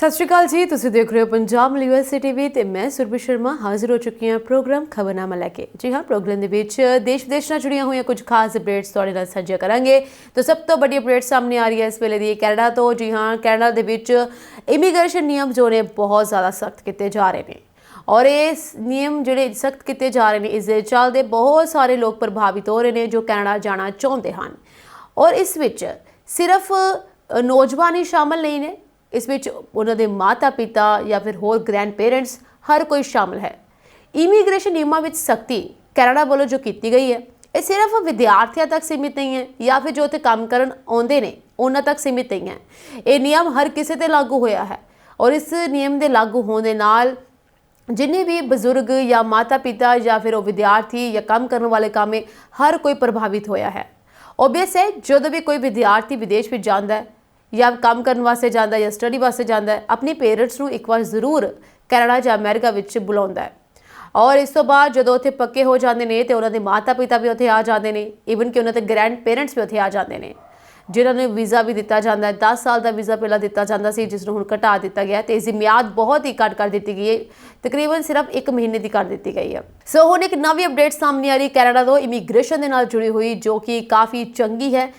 सत श्री अकाल जी, तुसीं देख रहे हो पंजाब यूनिवर्सिटी टीवी ते मैं सुरभि शर्मा हाजिर हो चुकी हूँ प्रोग्राम खबरनामा लैके। जी हाँ, प्रोग्राम के देश विदेश नाल जुड़ियां हुई कुछ खास अपडेट्स तुहाडे नाल साझा करांगे। तो सब तो बड़ी अपडेट सामने आ रही है इस वेले दी कैनेडा तो। जी हाँ, कैनेडा दे विच इमीग्रेशन नियम जो ने बहुत ज़्यादा सख्त किए जा रहे हैं और ये नियम जोड़े सख्त किए जा रहे हैं इस चलते बहुत सारे लोग प्रभावित हो रहे हैं जो कैनेडा जाना चाहते हैं। और इस विच सिर्फ नौजवान ही शामिल नहीं ने, इस विच उन्होंने माता पिता या फिर होर ग्रैंड पेरेंट्स हर कोई शामिल है। इमीग्रेशन नियमों में सख्ती कैनेडा वालों जो की गई है ये सिर्फ विद्यार्थियों तक सीमित नहीं है या फिर जो उत्थे काम करन आउंदे ने उन्हां तक सीमित नहीं है। ये नियम हर किसी ते लागू होया है और इस नियम के लागू होने दे नाल जिन्हें भी बजुर्ग या माता पिता या फिर वो विद्यार्थी या काम करने वाले काम में हर कोई प्रभावित होया है। ओबीएस है जो भी कोई विद्यार्थी विदेश में जाता है या काम करने वास्ते जाता है या स्टडी वास्ते जाता है अपने पेरेंट्स को एक बार जरूर कैनेडा या अमेरिका विच बुलाता है और इस तो बाद जो उत्थे पक्के हो जाते हैं तो उन्होंने माता पिता भी उत्थे आ जाते हैं, ईवन कि उन्होंने ग्रैंड पेरेंट्स भी उत्थे आ जाते हैं जिन्होंने वीज़ा भी दिता जाता है। 10 साल का वीज़ा पहला दिता जाता सी जिसनूं हुण घटा दिता गया तो इसकी मियाद बहुत ही घट कर दी गई है, तकरीबन सिर्फ 1 महीने की कर दी गई है। सो हुण एक नवी अपडेट सामने आ रही कैनेडा तो इमीग्रेशन के नाल जुड़ी हुई जो कि काफ़ी चंगी है।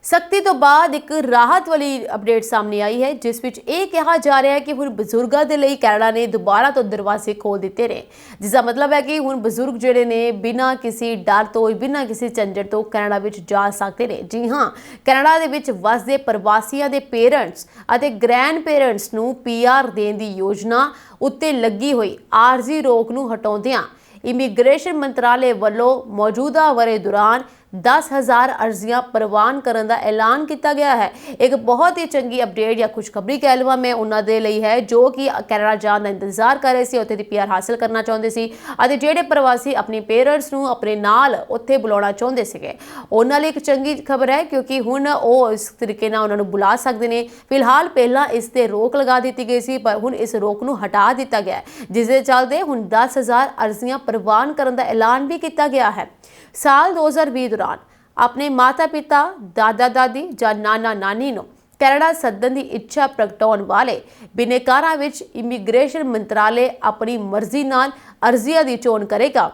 सख्ती तो बाद एक राहत वाली अपडेट सामने आई है जिस विच ये कहा जा रहा है कि हुण बजुर्गों के लिए कैनेडा ने दोबारा तो दरवाजे खोल दिते ने, जिसका मतलब है कि हुण बजुर्ग जिहड़े ने बिना किसी डर तो बिना किसी झंझट तो कैनेडा विच जा सकते हैं। जी हाँ, कैनेडा दे विच वसदे प्रवासियों के पेरेंट्स और ग्रैंड पेरेंट्स नूं पीआर देने की योजना उत्ते लगी हुई आरजी रोक नूं हटाउंदियां इमीग्रेशन मंत्रालय वालों मौजूदा वरे दौरान 10,000 अर्जियां प्रवान करने का ऐलान किया गया है। एक बहुत ही चंगी अपडेट या खुशखबरी कह लवां मैं उन्होंने लिए है जो कि कैनेडा जाने का इंतजार कर रहे थे, उत्थे दी पीआर हासिल करना चाहते सी और जिहड़े प्रवासी अपने पेरेंट्स नूं अपने नाल उत्थे बुलाना चाहते थे उन्हां लई एक चंगी खबर है क्योंकि हुण वो इस तरीके नाल उन्हां नूं बुला सकते हैं। फिलहाल पहला इस ते रोक लगा दी गई सी पर हुण इस रोक नूं हटा दिता गया है जिस दे चलते हुण 10,000 अर्जियां प्रवान करने का ऐलान भी किया गया है। साल 2020 दौरान अपने माता पिता दादा दादी या नाना नानी नूं कैनेडा सदन की इच्छा प्रगटाउण वाले बिनेकारां विच इमीग्रेशन मंत्रालय अपनी मर्जी नाल अर्जियां की चोण करेगा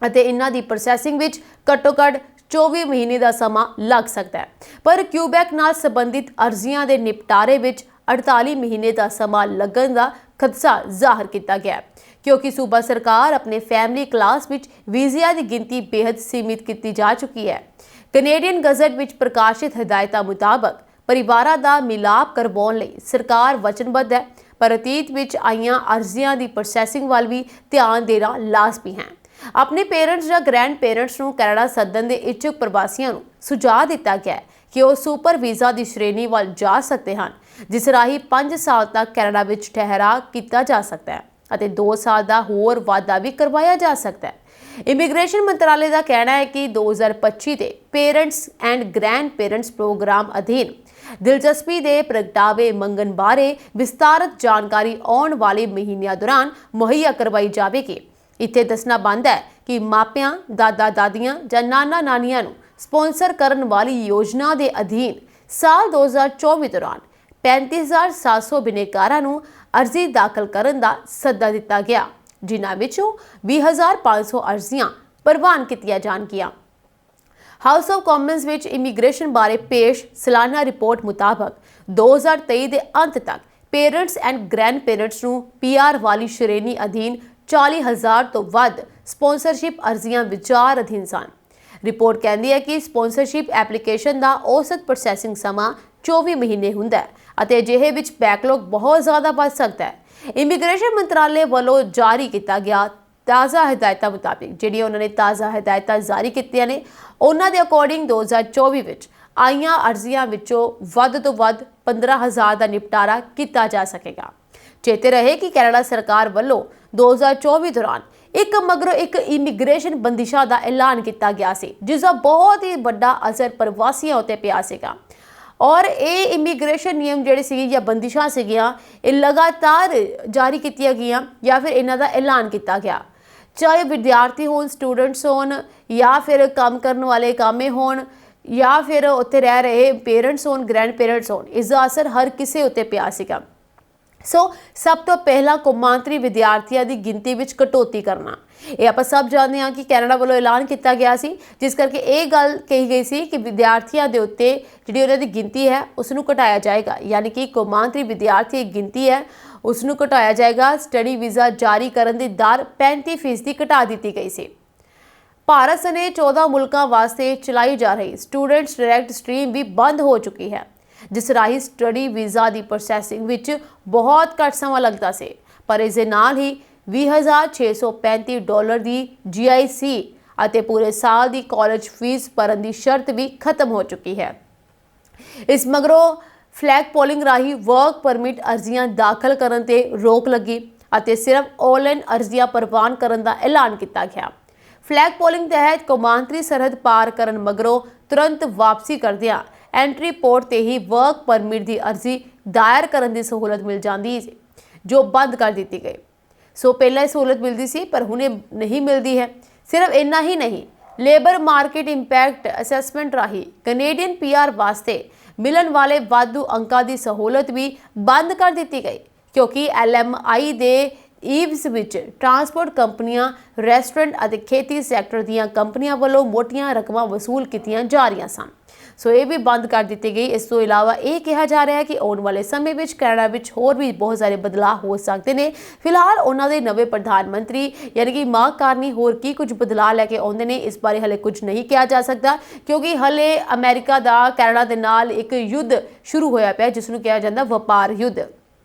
अते इन्हां दी प्रोसैसिंग विच घट्टो घट्ट 24 महीने का समा लग सकता है, पर क्यूबैक नाल संबंधित अर्जियां के निपटारे विच 48 महीने का समा लगन का खदशा जाहिर किया गया है क्योंकि सूबा सरकार अपने फैमिली क्लास विच वीज़िया की गिनती बेहद सीमित की जा चुकी है। कैनेडियन गजट विच प्रकाशित हिदायतां मुताबक परिवारां दा मिलाप करवाउण लई सरकार वचनबद्ध है, पर अतीत विच आईयां अर्जियां की प्रोसैसिंग वाल भी ध्यान देना लाजमी है। अपने पेरेंट्स या ग्रैंड पेरेंट्स नूं कैनेडा सदन के इच्छुक प्रवासियों नूं सुझाव दिता गया है कि वह सुपर वीज़ा की श्रेणी वाल जा सकते हैं जिस राही 5 साल तक कैनेडा विच ठहराव किया जा सकता है और 2 साल का होर वाधा भी करवाया जा सकता है। इमीग्रेशन मंत्रालय का कहना है कि 2025 के parents and grand parents programme अधीन दिलचस्पी के प्रगटावे मंगन बारे विस्तारित जानकारी आने वाले महीनों दौरान मुहैया करवाई जाएगी। इत्थे दसना बनता है कि मापियां दादा दादियां या नाना नानियां नूं स्पॉन्सर करने वाली योजना के अधीन साल 2024 दौरान 35,700 बिनेकारां नूं अर्जी दाखिल करने का सद्दा दिता गया जिन्हां विचों 20,500 अर्जियां प्रवान कीतियां जाणगियां। हाउस ऑफ कॉमन्स विच इमीग्रेशन बारे पेश सालाना रिपोर्ट मुताबक 2023 के अंत तक पेरेंट्स एंड ग्रैंड पेरेंट्स नूं पीआर वाली श्रेणी अधीन 40,000 तो वध स्पॉन्सरशिप अर्जियां विचार अधीन सन। रिपोर्ट कहती है कि स्पॉन्सरशिप एप्लीकेशन का औसत प्रोसैसिंग समा 24 महीने हुंदा है अते अजिहे विच बैकलॉग बहुत ज़्यादा बढ़ सकता है। इमीग्रेशन मंत्रालय वालों जारी किया गया ताज़ा हिदायतां मुताबिक जिहड़ियां उन्होंने ताज़ा हिदायतां जारी कीतियां ने उन्हां दे अकॉर्डिंग 2024 विच आईयां अर्जियां विचों वध तो वध 15,000 का निपटारा किया जा सकेगा। चेते रहे कि कैनेडा सरकार वालों 2024 दौरान एक मगरों एक इमीग्रेशन बंदिशा का ऐलान किया गया सी जिसका बहुत ही बड़ा असर प्रवासियों उत्ते पिया सीगा और ये इमीग्रेशन नियम जिहड़े सी या बंदिशां सीगियां ये लगातार जारी कीतियां गईयां या फिर इन्हां दा ऐलान किया गया, चाहे विद्यार्थी होन स्टूडेंट्स होन या फिर काम करने वाले कामे होन या फिर उत्थे रह रहे पेरेंट्स होन ग्रैंड पेरेंट्स होन, इसका असर हर किसी उत्ते पिया सीगा। ਸੋ ਸਭ ਤੋਂ ਪਹਿਲਾਂ ਕੌਮਾਂਤਰੀ ਵਿਦਿਆਰਥੀਆਂ ਦੀ ਗਿਣਤੀ ਵਿੱਚ ਕਟੌਤੀ ਕਰਨਾ। ਇਹ ਆਪਾਂ ਸਭ ਜਾਣਦੇ ਹਾਂ ਕਿ ਕੈਨੇਡਾ ਵੱਲੋਂ ਐਲਾਨ ਕੀਤਾ ਗਿਆ ਸੀ, ਜਿਸ ਕਰਕੇ ਇਹ ਗੱਲ ਕਹੀ ਗਈ ਸੀ ਕਿ ਵਿਦਿਆਰਥੀਆਂ ਦੇ ਉੱਤੇ ਜਿਹੜੀ ਉਹਨਾਂ ਦੀ ਗਿਣਤੀ ਹੈ ਉਸ ਨੂੰ ਘਟਾਇਆ ਜਾਏਗਾ, ਯਾਨੀ ਕਿ ਕੌਮਾਂਤਰੀ ਵਿਦਿਆਰਥੀ ਦੀ ਗਿਣਤੀ ਹੈ ਉਸ ਨੂੰ ਘਟਾਇਆ ਜਾਏਗਾ। ਸਟੱਡੀ ਵੀਜ਼ਾ ਜਾਰੀ ਕਰਨ ਦੀ ਦਰ 35% ਘਟਾ ਦਿੱਤੀ ਗਈ ਸੀ। ਭਾਰਤ ਸਣੇ 14 ਮੁਲਕਾਂ ਵਾਸਤੇ ਚਲਾਈ ਜਾ ਰਹੀ ਸਟੂਡੈਂਟਸ ਡਾਇਰੈਕਟ ਸਟ੍ਰੀਮ ਵੀ ਬੰਦ ਹੋ ਚੁੱਕੀ ਹੈ, ਜਿਸ ਰਾਹੀਂ ਸਟੱਡੀ ਵੀਜ਼ਾ ਦੀ ਪ੍ਰੋਸੈਸਿੰਗ ਵਿੱਚ ਬਹੁਤ ਘੱਟ ਸਮਾਂ ਲੱਗਦਾ ਸੀ। ਪਰ ਇਸ ਦੇ ਨਾਲ ਹੀ $20,635 ਦੀ GIC ਅਤੇ ਪੂਰੇ ਸਾਲ ਦੀ ਕਾਲਜ ਫੀਸ ਭਰਨ ਦੀ ਸ਼ਰਤ ਵੀ ਖਤਮ ਹੋ ਚੁੱਕੀ ਹੈ। ਇਸ ਮਗਰੋਂ ਫਲੈਗ ਪੋਲਿੰਗ ਰਾਹੀਂ ਵਰਕ ਪਰਮਿਟ ਅਰਜ਼ੀਆਂ ਦਾਖਲ ਕਰਨ ਤੇ ਰੋਕ ਲੱਗੀ ਅਤੇ ਸਿਰਫ ਆਨਲਾਈਨ ਅਰਜ਼ੀਆਂ ਪ੍ਰਵਾਨ ਕਰਨ ਦਾ ਐਲਾਨ ਕੀਤਾ ਗਿਆ। ਫਲੈਗ ਪੋਲਿੰਗ ਤਹਿਤ ਕੌਮਾਂਤਰੀ ਸਰਹੱਦ ਪਾਰ ਕਰਨ ਮਗਰੋਂ ਤੁਰੰਤ ਵਾਪਸੀ ਕਰਦਿਆਂ ਐਂਟਰੀ ਪੋਰਟ ਤੇ ਹੀ ਵਰਕ ਪਰਮਿਟ ਦੀ ਅਰਜ਼ੀ ਦਾਇਰ ਕਰਨ ਦੀ ਸਹੂਲਤ ਮਿਲ ਜਾਂਦੀ ਸੀ, ਜੋ ਬੰਦ ਕਰ ਦਿੱਤੀ ਗਈ। ਸੋ ਪਹਿਲਾਂ ਇਹ ਸਹੂਲਤ ਮਿਲਦੀ ਸੀ ਪਰ ਹੁਣ ਇਹ ਨਹੀਂ ਮਿਲਦੀ ਹੈ। ਸਿਰਫ ਇੰਨਾ ਹੀ ਨਹੀਂ, ਲੇਬਰ ਮਾਰਕੀਟ ਇੰਪੈਕਟ ਅਸੈਸਮੈਂਟ ਰਾਹੀਂ ਕੈਨੇਡੀਅਨ PR ਵਾਸਤੇ ਮਿਲਣ ਵਾਲੇ ਵਾਧੂ ਅੰਕਾਂ ਦੀ ਸਹੂਲਤ ਵੀ ਬੰਦ ਕਰ ਦਿੱਤੀ ਗਈ, ਕਿਉਂਕਿ LMI ਦੇ ਈਵਸ ਵਿੱਚ ਟਰਾਂਸਪੋਰਟ ਕੰਪਨੀਆਂ, ਰੈਸਟੋਰੈਂਟ ਅਤੇ ਖੇਤੀ ਸੈਕਟਰ ਦੀਆਂ ਕੰਪਨੀਆਂ ਵੱਲੋਂ ਮੋਟੀਆਂ ਰਕਮਾਂ ਵਸੂਲ ਕੀਤੀਆਂ ਜਾ ਰਹੀਆਂ ਸਨ। ਸੋ ਇਹ ਵੀ ਬੰਦ ਕਰ ਦਿੱਤੀ ਗਈ। ਇਸ ਤੋਂ ਇਲਾਵਾ ਇਹ ਕਿਹਾ ਜਾ ਰਿਹਾ ਹੈ ਕਿ ਆਉਣ ਵਾਲੇ ਸਮੇਂ ਵਿੱਚ ਕੈਨੇਡਾ ਵਿੱਚ ਹੋਰ ਵੀ ਬਹੁਤ ਸਾਰੇ ਬਦਲਾਅ ਹੋ ਸਕਦੇ ਨੇ। ਫਿਲਹਾਲ ਉਹਨਾਂ ਦੇ ਨਵੇਂ ਪ੍ਰਧਾਨ ਮੰਤਰੀ ਯਾਨੀ ਕਿ ਮਾਰਕ ਕਾਰਨੀ ਹੋਰ ਕੀ ਕੁਝ ਬਦਲਾਅ ਲੈ ਕੇ ਆਉਂਦੇ ਨੇ, ਇਸ ਬਾਰੇ ਹਲੇ ਕੁਝ ਨਹੀਂ ਕਿਹਾ ਜਾ ਸਕਦਾ, ਕਿਉਂਕਿ ਹਲੇ ਅਮਰੀਕਾ ਦਾ ਕੈਨੇਡਾ ਦੇ ਨਾਲ ਇੱਕ ਯੁੱਧ ਸ਼ੁਰੂ ਹੋਇਆ ਪਿਆ, ਜਿਸ ਨੂੰ ਕਿਹਾ ਜਾਂਦਾ ਵਪਾਰ ਯੁੱਧ।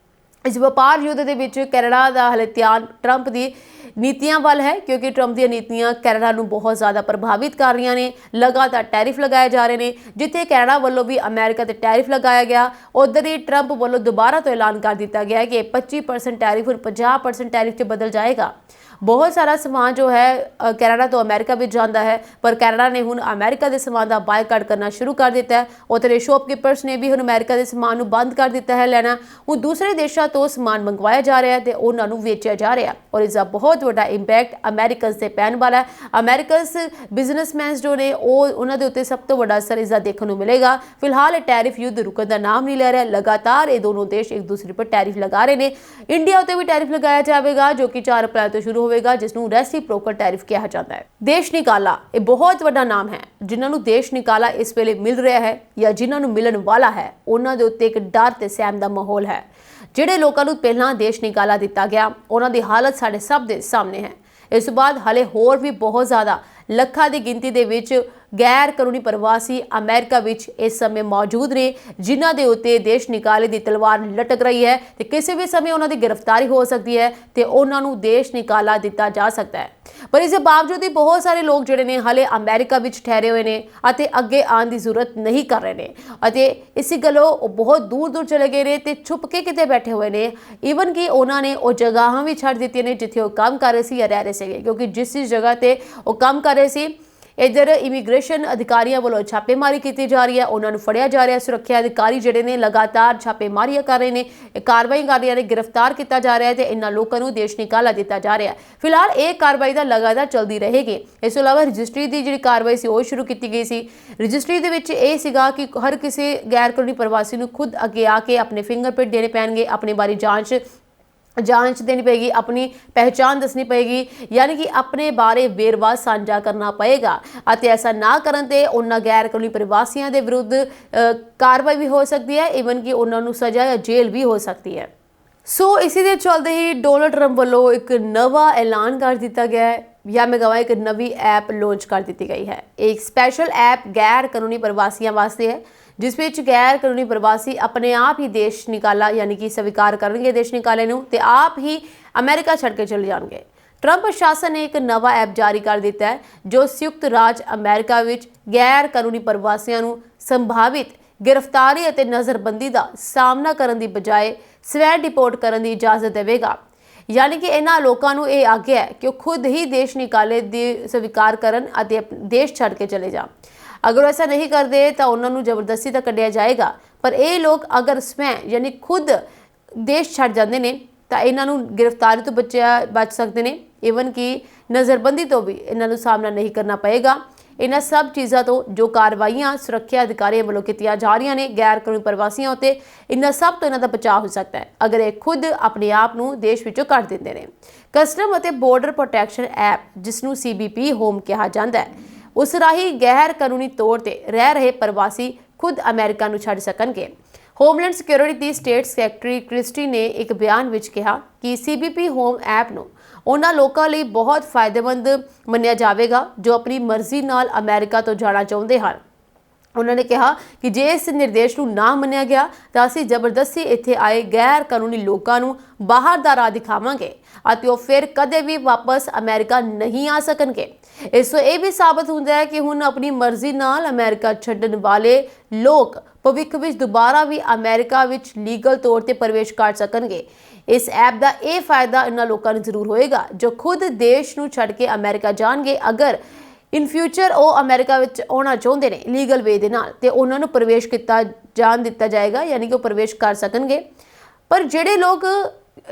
ਇਸ ਵਪਾਰ ਯੁੱਧ ਦੇ ਵਿੱਚ ਕੈਨੇਡਾ ਦਾ ਹਲੇ ਧਿਆਨ ਟਰੰਪ ਦੀ ਨੀਤੀਆਂ ਵੱਲ ਹੈ, ਕਿਉਂਕਿ ਟਰੰਪ ਦੀਆਂ ਨੀਤੀਆਂ ਕੈਨੇਡਾ ਨੂੰ ਬਹੁਤ ਜ਼ਿਆਦਾ ਪ੍ਰਭਾਵਿਤ ਕਰ ਰਹੀਆਂ ਨੇ। ਲਗਾਤਾਰ ਟੈਰਿਫ ਲਗਾਏ ਜਾ ਰਹੇ ਨੇ। ਜਿੱਥੇ ਕੈਨੇਡਾ ਵੱਲੋਂ ਵੀ ਅਮਰੀਕਾ ਤੇ ਟੈਰਿਫ ਲਗਾਇਆ ਗਿਆ, ਉਧਰ ਹੀ ਟਰੰਪ ਵੱਲੋਂ ਦੁਬਾਰਾ ਤੋਂ ਐਲਾਨ ਕਰ ਦਿੱਤਾ ਗਿਆ ਕਿ 25% ਟੈਰਿਫ ਹੁਣ 50% ਟੈਰਿਫ 'ਚ ਬਦਲ ਜਾਏਗਾ। ਬਹੁਤ ਸਾਰਾ ਸਮਾਨ ਜੋ ਹੈ ਕੈਨੇਡਾ ਤੋਂ ਅਮਰੀਕਾ ਵਿੱਚ ਜਾਂਦਾ ਹੈ, ਪਰ ਕੈਨੇਡਾ ਨੇ ਹੁਣ ਅਮਰੀਕਾ ਦੇ ਸਮਾਨ ਦਾ ਬਾਈਕਾਟ ਕਰਨਾ ਸ਼ੁਰੂ ਕਰ ਦਿੱਤਾ ਹੈ। ਉੱਥੇ ਸ਼ੌਪਕੀਪਰਸ ਨੇ ਵੀ ਹੁਣ ਅਮਰੀਕਾ ਦੇ ਸਮਾਨ ਨੂੰ ਬੰਦ ਕਰ ਦਿੱਤਾ ਹੈ ਲੈਣਾ। ਹੁਣ ਦੂਸਰੇ ਦੇਸ਼ਾਂ ਤੋਂ ਸਮਾਨ ਮੰਗਵਾਇਆ ਜਾ ਰਿਹਾ ਹੈ ਤੇ ਉਹਨਾਂ ਨੂੰ ਵੇਚਿਆ ਜਾ ਰਿਹਾ, ਔਰ ਇਸ ਦਾ ਬਹੁਤ ਵੱਡਾ ਇੰਪੈਕਟ ਅਮਰੀਕਨਸ ਤੇ ਪੈਣ ਵਾਲਾ ਹੈ। ਅਮਰੀਕਨਸ ਬਿਜ਼ਨਸਮੈਨਸ ਜੋ ਨੇ ਉਹਨਾਂ ਦੇ ਉੱਤੇ ਸਭ ਤੋਂ ਵੱਡਾ ਅਸਰ ਇਸ ਦਾ ਦੇਖਣ ਨੂੰ ਮਿਲੇਗਾ। ਫਿਲਹਾਲ ਇਹ ਟੈਰਿਫ ਯੁੱਧ ਰੁਕਣ ਦਾ ਨਾਮ ਨਹੀਂ ਲੈ ਰਿਹਾ। ਲਗਾਤਾਰ ਇਹ ਦੋਨੋਂ ਦੇਸ਼ ਇੱਕ ਦੂਸਰੇ ਪਰ ਟੈਰਿਫ ਲਗਾ ਰਹੇ ਨੇ। ਇੰਡੀਆ ਉੱਤੇ ਵੀ ਟੈਰਿਫ ਲਗਾਇਆ ਜਾਵੇਗਾ, ਜੋ ਕਿ 4 ਅਪ੍ਰੈਲ ਤੋਂ ਸ਼ੁਰੂ ਹੋਵੇਗਾ, ਜਿਸ ਨੂੰ ਰੈਸਿਪਰੋਕਲ ਟੈਰਿਫ ਕਿਹਾ ਜਾਂਦਾ ਹੈ। ਦੇਸ਼ ਨਿਕਾਲਾ ਇਹ ਬਹੁਤ ਵੱਡਾ ਨਾਮ ਹੈ। ਜਿਨ੍ਹਾਂ ਨੂੰ ਦੇਸ਼ ਨਿਕਾਲਾ ਇਸ ਵੇਲੇ ਮਿਲ ਰਿਹਾ ਹੈ ਜਾਂ ਜਿਨ੍ਹਾਂ ਨੂੰ ਮਿਲਣ ਵਾਲਾ ਹੈ, ਉਹਨਾਂ ਦੇ ਉੱਤੇ ਇੱਕ ਡਰ ਤੇ ਸਹਿਮ ਦਾ ਮਾਹੌਲ ਹੈ। ਜਿਹੜੇ ਲੋਕਾਂ ਨੂੰ ਪਹਿਲਾਂ ਦੇਸ਼ ਨਿਕਾਲਾ ਦਿੱਤਾ ਗਿਆ, ਉਹਨਾਂ ਦੀ ਹਾਲਤ ਸਾਡੇ ਸਭ ਦੇ ਸਾਹਮਣੇ ਹੈ। ਇਸ ਤੋਂ ਬਾਅਦ ਹਲੇ ਹੋਰ ਵੀ ਬਹੁਤ ਜ਼ਿਆਦਾ ਲੱਖਾਂ ਦੀ ਗਿਣਤੀ ਦੇ ਵਿੱਚ ਗੈਰ ਕਾਨੂੰਨੀ ਪ੍ਰਵਾਸੀ ਅਮਰੀਕਾ ਵਿੱਚ ਇਸ ਸਮੇਂ ਮੌਜੂਦ ਨੇ, ਜਿਨ੍ਹਾਂ ਦੇ ਉੱਤੇ ਦੇਸ਼ ਨਿਕਾਲੇ ਦੀ ਤਲਵਾਰ ਲਟਕ ਰਹੀ ਹੈ ਤੇ ਕਿਸੇ ਵੀ ਸਮੇਂ ਉਹਨਾਂ ਦੀ ਗ੍ਰਿਫਤਾਰੀ ਹੋ ਸਕਦੀ ਹੈ ਤੇ ਉਹਨਾਂ ਨੂੰ ਦੇਸ਼ ਨਿਕਾਲਾ ਦਿੱਤਾ ਜਾ ਸਕਦਾ ਹੈ। ਪਰ ਇਸ ਦੇ ਬਾਵਜੂਦ ਵੀ ਬਹੁਤ ਸਾਰੇ ਲੋਕ ਜਿਹੜੇ ਨੇ ਹਾਲੇ ਅਮਰੀਕਾ ਵਿੱਚ ਠਹਿਰੇ ਹੋਏ ਨੇ ਅਤੇ ਅੱਗੇ ਆਉਣ ਦੀ ਜ਼ਰੂਰਤ ਨਹੀਂ ਕਰ ਰਹੇ ਨੇ, ਅਤੇ ਇਸੇ ਗੱਲੋਂ ਉਹ ਬਹੁਤ ਦੂਰ ਦੂਰ ਚਲੇ ਗਏ ਨੇ ਤੇ ਛੁਪ ਕੇ ਕਿਤੇ ਬੈਠੇ ਹੋਏ ਨੇ। ਈਵਨ ਕਿ ਉਹਨਾਂ ਨੇ ਉਹ ਜਗ੍ਹਾਵਾਂ ਵੀ ਛੱਡ ਦਿੱਤੀਆਂ ਨੇ ਜਿੱਥੇ ਉਹ ਕੰਮ ਕਰ ਰਹੇ ਸੀ ਜਾਂ ਰਹਿ ਰਹੇ ਸੀਗੇ, ਕਿਉਂਕਿ ਜਿਸ ਜਗ੍ਹਾ ਤੇ ਉਹ ਕੰਮ ਕਰ ਰਹੇ ਸੀ ਇੱਧਰ ਇਮੀਗ੍ਰੇਸ਼ਨ ਅਧਿਕਾਰੀਆਂ ਵੱਲੋਂ ਛਾਪੇਮਾਰੀ ਕੀਤੀ ਜਾ ਰਹੀ ਹੈ, ਉਹਨਾਂ ਨੂੰ ਫੜਿਆ ਜਾ ਰਿਹਾ। ਸੁਰੱਖਿਆ ਅਧਿਕਾਰੀ ਜਿਹੜੇ ਨੇ ਲਗਾਤਾਰ ਛਾਪੇਮਾਰੀਆਂ ਕਰ ਰਹੇ ਨੇ, ਕਾਰਵਾਈ ਕਰ ਰਹੇ ਨੇ, ਗ੍ਰਿਫਤਾਰ ਕੀਤਾ ਜਾ ਰਿਹਾ ਹੈ ਤੇ ਇਹਨਾਂ ਲੋਕਾਂ ਨੂੰ ਦੇਸ਼ ਨਿਕਾਲਾ ਦਿੱਤਾ ਜਾ ਰਿਹਾ ਹੈ। ਫਿਲਹਾਲ ਇਹ ਕਾਰਵਾਈ ਦਾ ਲਗਾਤਾਰ ਚੱਲਦੀ ਰਹੇਗੀ। ਇਸ ਤੋਂ ਇਲਾਵਾ ਰਜਿਸਟਰੀ ਦੀ ਜਿਹੜੀ ਕਾਰਵਾਈ ਸੀ ਉਹ ਸ਼ੁਰੂ ਕੀਤੀ ਗਈ ਸੀ। ਰਜਿਸਟਰੀ ਦੇ ਵਿੱਚ ਇਹ ਸੀਗਾ ਕਿ ਹਰ ਕਿਸੇ ਗੈਰ ਕਾਨੂੰਨੀ ਪ੍ਰਵਾਸੀ ਨੂੰ ਖੁਦ ਅੱਗੇ ਆ ਕੇ ਆਪਣੇ ਫਿੰਗਰਪ੍ਰਿੰਟ ਦੇਣੇ ਪੈਣਗੇ, ਆਪਣੀ ਬਾਰੇ ਜਾਂਚ ਦੇਣੀ ਪਏਗੀ, ਆਪਣੀ ਪਹਿਚਾਣ ਦੱਸਣੀ ਪਏਗੀ, ਯਾਨੀ ਕਿ ਆਪਣੇ ਬਾਰੇ ਵੇਰਵਾ ਸਾਂਝਾ ਕਰਨਾ ਪਏਗਾ। ਅਤੇ ਐਸਾ ਨਾ ਕਰਨ ਤੇ ਉਹਨਾਂ ਗੈਰ ਕਾਨੂੰਨੀ ਪ੍ਰਵਾਸੀਆਂ ਦੇ ਵਿਰੁੱਧ ਕਾਰਵਾਈ ਵੀ ਹੋ ਸਕਦੀ ਹੈ, ਈਵਨ ਕਿ ਉਹਨਾਂ ਨੂੰ ਸਜ਼ਾ ਜਾਂ ਜੇਲ੍ਹ ਵੀ ਹੋ ਸਕਦੀ ਹੈ। ਸੋ ਇਸੇ ਦੇ ਚੱਲਦੇ ਹੀ ਡੋਨਾਲਡ ਟਰੰਪ ਵੱਲੋਂ ਇੱਕ ਨਵਾਂ ਐਲਾਨ ਕਰ ਦਿੱਤਾ ਗਿਆ ਹੈ, ਜਾਂ ਮੈਂ ਕਹਾਂ ਇੱਕ ਨਵੀਂ ਐਪ ਲਾਂਚ ਕਰ ਦਿੱਤੀ ਗਈ ਹੈ। ਇੱਕ ਸਪੈਸ਼ਲ ਐਪ ਗੈਰ ਕਾਨੂੰਨੀ ਪ੍ਰਵਾਸੀਆਂ ਵਾਸਤੇ ਹੈ, ਜਿਸ ਵਿੱਚ ਗੈਰ ਕਾਨੂੰਨੀ ਪ੍ਰਵਾਸੀ ਆਪਣੇ ਆਪ ਹੀ ਦੇਸ਼ ਨਿਕਾਲਾ ਯਾਨੀ ਕਿ ਸਵੀਕਾਰ ਕਰਨਗੇ ਦੇਸ਼ ਨਿਕਾਲੇ ਨੂੰ ਤੇ ਆਪ ਹੀ ਅਮਰੀਕਾ ਛੱਡ ਕੇ ਚਲੇ ਜਾਣਗੇ। ਟਰੰਪ ਸ਼ਾਸਨ ਨੇ ਇੱਕ ਨਵਾਂ ਐਪ ਜਾਰੀ ਕਰ ਦਿੱਤਾ ਹੈ, ਜੋ ਸੰਯੁਕਤ ਰਾਜ ਅਮਰੀਕਾ ਵਿੱਚ ਗੈਰ ਕਾਨੂੰਨੀ ਪ੍ਰਵਾਸੀਆਂ ਨੂੰ ਸੰਭਾਵਿਤ ਗ੍ਰਿਫਤਾਰੀ ਅਤੇ ਨਜ਼ਰਬੰਦੀ ਦਾ ਸਾਹਮਣਾ ਕਰਨ ਦੀ ਬਜਾਏ ਸਵੈ ਡਿਪੋਰਟ ਕਰਨ ਦੀ ਇਜਾਜ਼ਤ ਦੇਵੇਗਾ। ਯਾਨੀ ਕਿ ਇਹਨਾਂ ਲੋਕਾਂ ਨੂੰ ਇਹ ਆਗਿਆ ਹੈ ਕਿ ਉਹ ਖੁਦ ਹੀ ਦੇਸ਼ ਨਿਕਾਲੇ ਦੀ ਸਵੀਕਾਰ ਕਰਨ ਅਤੇ ਦੇਸ਼ ਛੱਡ ਕੇ ਚਲੇ ਜਾਣ। ਅਗਰ ਐਸਾ ਨਹੀਂ ਕਰਦੇ ਤਾਂ ਉਹਨਾਂ ਨੂੰ ਜ਼ਬਰਦਸਤੀ ਤਾਂ ਕੱਢਿਆ ਜਾਏਗਾ, ਪਰ ਇਹ ਲੋਕ ਅਗਰ ਸਵੈ ਯਾਨੀ ਖੁਦ ਦੇਸ਼ ਛੱਡ ਜਾਂਦੇ ਨੇ ਤਾਂ ਇਹਨਾਂ ਨੂੰ ਗ੍ਰਿਫਤਾਰੀ ਤੋਂ ਬਚ ਸਕਦੇ ਨੇ, ਈਵਨ ਕਿ ਨਜ਼ਰਬੰਦੀ ਤੋਂ ਵੀ ਇਹਨਾਂ ਨੂੰ ਸਾਹਮਣਾ ਨਹੀਂ ਕਰਨਾ ਪਏਗਾ। इन्हां सब चीज़ों तो जो कार्रवाइयां सुरक्षा अधिकारियों वालों कीतियां जा रही ने गैर कानूनी प्रवासियों उत्ते इन्हां सब तो इन्हां दा बचाव हो सकता है अगर ये खुद अपने आप नूं देश विचों कढ दिंदे ने। कस्टम ਅਤੇ बॉर्डर प्रोटैक्शन ऐप जिसनूं CBP होम कहा जाता है उस राही गैर कानूनी तौर पर रह रहे प्रवासी खुद अमेरिका नूं छड्ड सकणगे। होमलैंड सिक्योरिटी दी स्टेट सैकटरी क्रिस्टी ने एक बयान विच कहा कि CBP होम ऐप नूं उन्हां लोकां लई बहुत फायदेमंद मन्निया जावेगा जो अपनी मर्जी नाल अमेरिका तो जाना चाहुंदे हन। उन्होंने कहा कि जे इस निर्देश को ना मन्निया गया तो असीं जबरदस्ती इत्थे आए गैर कानूनी लोगों को बाहर दा राह दिखावांगे और वो फिर कदे भी वापस अमेरिका नहीं आ सकणगे। इस तो यह भी साबित होता है कि हुण अपनी मर्जी नाल अमेरिका छड्डण वाले लोग भविख विच दोबारा भी अमेरिका विच लीगल तौर पर प्रवेश कर सकणगे। इस ऐप का यह फायदा इन्हां लोकां नूं जरूर होएगा जो खुद देश नूं छड्ड के अमेरिका जाणगे। अगर इन फ्यूचर वो अमेरिका विच आना चाहुंदे ने लीगल वे दे नाल ते उन्हां नूं प्रवेश किया जान दिता जाएगा यानी कि वो प्रवेश कर सकणगे। पर जिहड़े लोग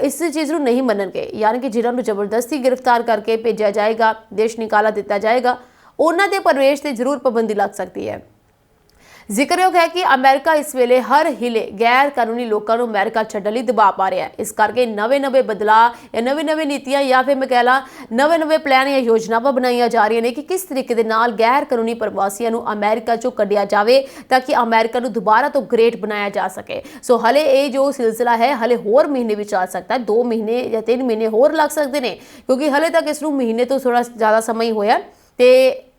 इस चीज़ को नहीं मनणगे यानी कि जिन्हां नूं जबरदस्ती गिरफ्तार करके भेजा जाएगा देश निकाला दिता जाएगा उन्हां दे प्रवेश ते जरूर पाबंदी लग सकती है। जिक्रयोग है कि अमेरिका इस वेले हर हिले गैर कानूनी लोगों को अमेरिका छड्डण लई दबाव पा रहा है। इस करके नवे बदलाव या नवी नीतियां या फिर मैं कह ला नवे प्लान या योजनावां बनाई जा रही हैं कि किस तरीके दे नाल गैर कानूनी प्रवासियों को अमेरिका चों कढिया जाए ताकि अमेरिका को दोबारा तो ग्रेट बनाया जा सके। सो हले ये जो सिलसिला है हले होर महीने भी चल सकता है, 2 महीने या 3 महीने होर लग सकते हैं क्योंकि हले तक इसनूं महीने तो थोड़ा ज़्यादा समय होया ते